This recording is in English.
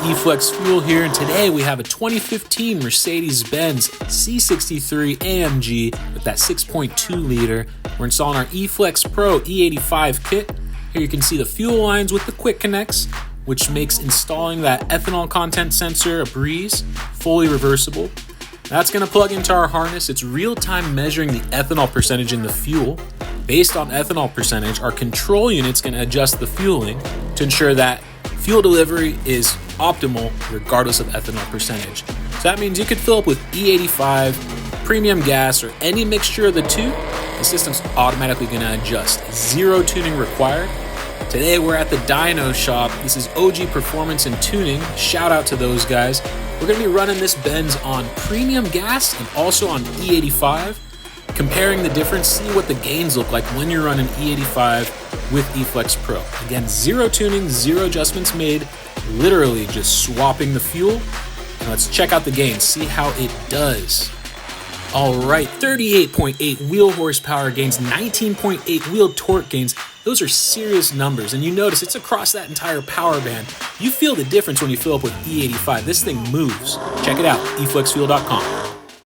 eFlexFuel here, and today we have a 2015 Mercedes-Benz C63 AMG with that 6.2 liter. We're installing our eFlexPro E85 kit. Here you can see the fuel lines with the quick connects, which makes installing that ethanol content sensor a breeze, fully reversible. That's going to plug into our harness. It's real-time measuring the ethanol percentage in the fuel. Based on ethanol percentage, our control unit's going to adjust the fueling to ensure that fuel delivery is optimal regardless of ethanol percentage. So that means you could fill up with E85, premium gas, or any mixture of the two. The system's automatically going to adjust. Zero tuning required. Today we're at the dyno shop. This is OG Performance and Tuning. Shout out to those guys. We're going to be running this Benz on premium gas and also on E85. Comparing the difference, see what the gains look like when you're running E85 with eFlexPro. Again, zero tuning, zero adjustments made, literally just swapping the fuel. And let's check out the gains, see how it does. All right, 38.8 wheel horsepower gains, 19.8 wheel torque gains. Those are serious numbers, and you notice it's across that entire power band. You feel the difference when you fill up with E85. This thing moves. Check it out, eFlexFuel.com.